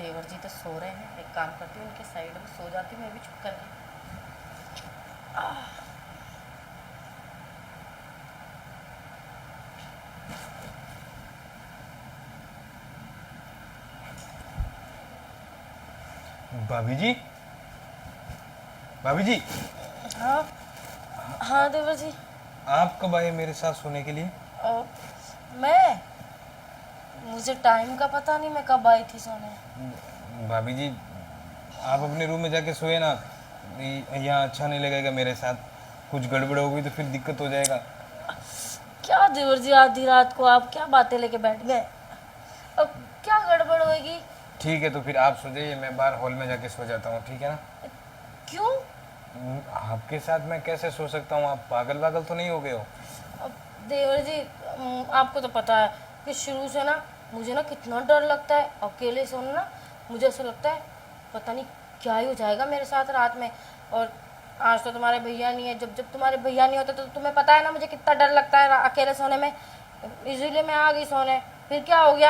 देवर जी तो सो रहे हैं, एक काम करती हूँ उनके साइड में सो जाती हूँ मैं भी चुप करके। भाभी जी, भाभी जी, हाँ हाँ देवर जी। आप कब आए मेरे साथ सोने के लिए? और मैं मुझे टाइम का पता नहीं मैं कब आई थी सोने। भाभी जी, आप अपने रूम में जाके सोए ना। यहाँ अच्छा नहीं लगेगा मेरे साथ। कुछ गड़बड़ हो गई तो फिर दिक्कत हो जाएगा। क्या देवर जी, आधी रात को आप क्या बातें लेके बैठ गए? अब क्या गड़बड़ होएगी? ठीक है, तो फिर आप सो जाइए, मैं बाहर हॉल में जाके सो जाता हूँ, ठीक है ना? क्यों? आपके साथ मैं कैसे सो सकता हूँ? आप पागल वागल तो नहीं हो गए हो? अब देवर जी, आपको तो पता है कि शुरू से ना मुझे ना कितना डर लगता है अकेले सोना ना। मुझे ऐसा लगता है पता नहीं क्या ही हो जाएगा मेरे साथ रात में। और आज तो तुम्हारे भैया नहीं है, जब जब तुम्हारे भैया नहीं होते तो तुम्हें पता है ना मुझे कितना डर लगता है अकेले सोने में। इसीलिए मैं आ गई सोने। फिर क्या हो गया?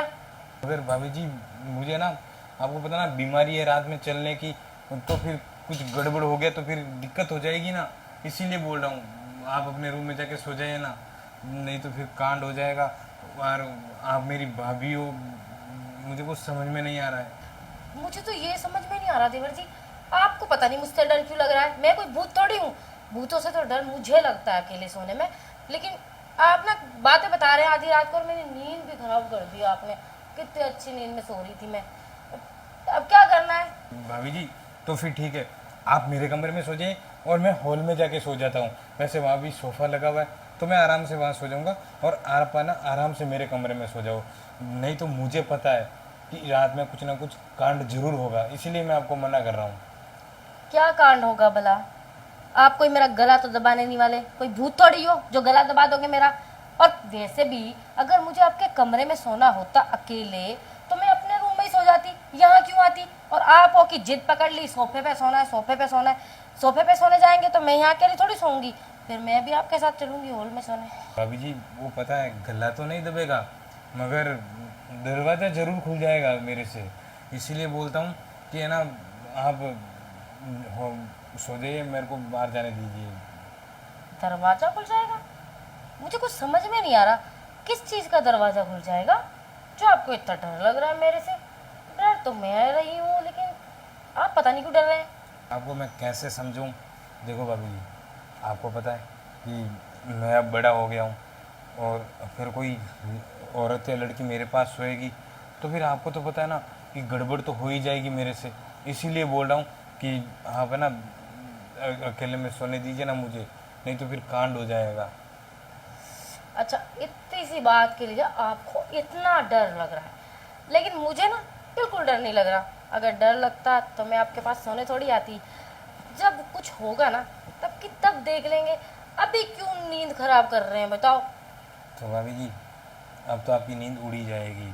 अगर भाभी जी, मुझे ना, आपको पता ना बीमारी है रात में चलने की, तो फिर कुछ गड़बड़ हो गया तो फिर दिक्कत हो जाएगी ना। इसीलिए बोल रहा हूँ आप अपने रूम में जाके सो जाइए ना, नहीं तो फिर कांड हो जाएगा। और आप मेरी भाभी हो, मुझे कुछ समझ में नहीं आ रहा है। मुझे तो ये समझ में नहीं आ रहा देवर जी, आपको पता नहीं मुझसे डर क्यों लग रहा है। मैं कोई भूत थोड़ी हूँ। भूतों से तो डर मुझे लगता है अकेले सोने में। लेकिन आप ना बातें बता रहे हैं आधी रात को और मेरी नींद भी खराब कर दी आपने। कितनी अच्छी नींद में सो रही थी मैं। अब क्या करना है? भाभी जी, तो फिर ठीक है, आप मेरे कमरे में सो जाइए और मैं हॉल में जाके सो जाता हूँ। वैसे वहाँ भी सोफ़ा लगा हुआ है, तो मैं आराम से वहाँ सो जाऊँगा और आप ना आराम से मेरे कमरे में सो जाओ। नहीं तो मुझे पता है कि रात में कुछ ना कुछ कांड जरूर होगा, इसीलिए मैं आपको मना कर रहा हूँ। क्या कांड होगा भला? आप कोई मेरा गला तो दबाने नहीं वाले, कोई भूत थोड़ी हो जो गला दबा दोगे मेरा। और वैसे भी अगर मुझे आपके कमरे में सोना होता अकेले तो मैं अपने रूम में ही सो जाती, यहाँ क्यों आती? और आप हो कि जिद पकड़ ली सोफे पे सोना है, सोफे पे सोना है। सोफे पे सोने जाएंगे तो मैं यहाँ अकेले थोड़ी सोऊंगी, फिर मैं भी आपके साथ चलूंगी हॉल में सोने। भाभी जी, वो पता है गला तो नहीं दबेगा, मगर दरवाज़ा जरूर खुल जाएगा मेरे से। इसीलिए बोलता हूँ कि है ना, आप सो जाइए, मेरे को बाहर जाने दीजिए। दरवाजा खुल जाएगा? मुझे कुछ समझ में नहीं आ रहा, किस चीज का दरवाजा खुल जाएगा जो आपको इतना डर लग रहा है मेरे से? डर तो मैं रही हूँ लेकिन आप पता नहीं क्यों डर रहे हैं। आपको मैं कैसे समझूं? देखो भाभी जी, आपको पता है कि मैं अब बड़ा हो गया हूँ, और फिर कोई औरत या लड़की मेरे पास सोएगी तो फिर आपको तो पता है ना कि गड़बड़ तो हो ही जाएगी मेरे से। इसीलिए बोल रहा हूँ कि आप है ना अकेले में सोने दीजिए ना मुझे, नहीं तो फिर कांड हो जाएगा। अच्छा, इतनी सी बात के लिए आपको इतना डर लग रहा है, लेकिन मुझे ना बिल्कुल डर नहीं लग रहा। अगर डर लगता तो मैं आपके पास सोने थोड़ी आती। जब कुछ होगा ना तब की तब देख लेंगे। अभी क्यों नींद खराब कर रहे हैं बताओ? तो भाभी जी, अब तो आपकी नींद उड़ी जाएगी।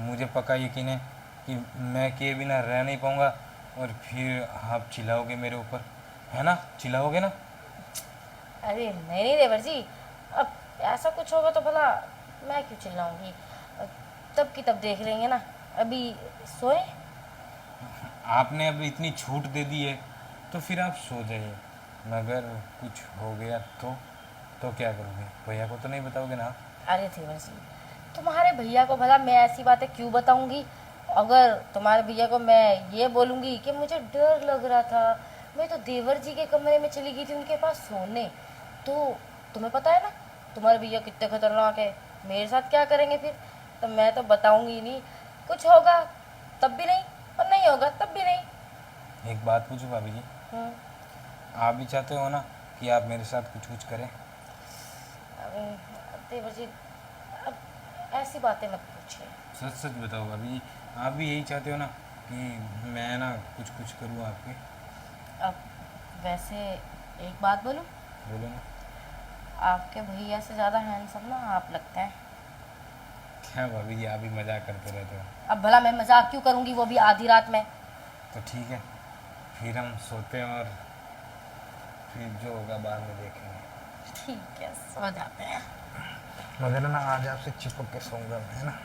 मुझे पक्का यकीन है कि मैं किए बिना रह नहीं पाऊँगा, और फिर आप चिल्लाओगे मेरे ऊपर, है ना? चिल्लाओगे ना? अरे नहीं नहीं देवर जी, अब ऐसा कुछ होगा तो भला मैं क्यों चिल्लाऊंगी? तब की तब देख लेंगे ना। अभी सोए। आपने अब इतनी छूट दे दी है तो फिर आप सो जाइए, मगर कुछ हो गया तो क्या करोगे? भैया को तो नहीं बताओगे ना? अरे देवर जी, तुम्हारे भैया को भला मैं ऐसी बातें क्यों बताऊंगी? अगर तुम्हारे भैया को मैं ये बोलूंगी कि मुझे डर लग रहा था, मैं तो देवर जी के कमरे में चली गई थी उनके पास सोने, तो तुम्हें पता है ना तुम्हारे भैया कितने खतरनाक है, मेरे साथ क्या करेंगे फिर? तो मैं तो बताऊंगी ही नहीं। कुछ होगा तब भी नहीं, और नहीं होगा तब भी नहीं। एक बात पूछूं भाभी जी, हम्म, आप भी चाहते हो ना कि आप मेरे साथ कुछ कुछ करें? देवर जी, अब ऐसी बातें मत पूछिए। सच सच बताओ भाभी जी, आप भी यही चाहते हो ना कि मैं ना कुछ कुछ करूँ आपके? अब वैसे एक बात बोलूं, बोलो ना। आपके भैया से ज़्यादा हैंडसम ना आप लगते हैं। क्या भाभी जी, आप भी मजाक करते रहते हो। अब भला मैं मजाक क्यों करूंगी, वो भी आधी रात में? तो ठीक है, फिर हम सोते हैं और फिर जो होगा बाद में देखेंगे। ठीक है, सो जाते हैं। मगर ना आज आपसे चिपक के सोऊंगा मैं, है ना?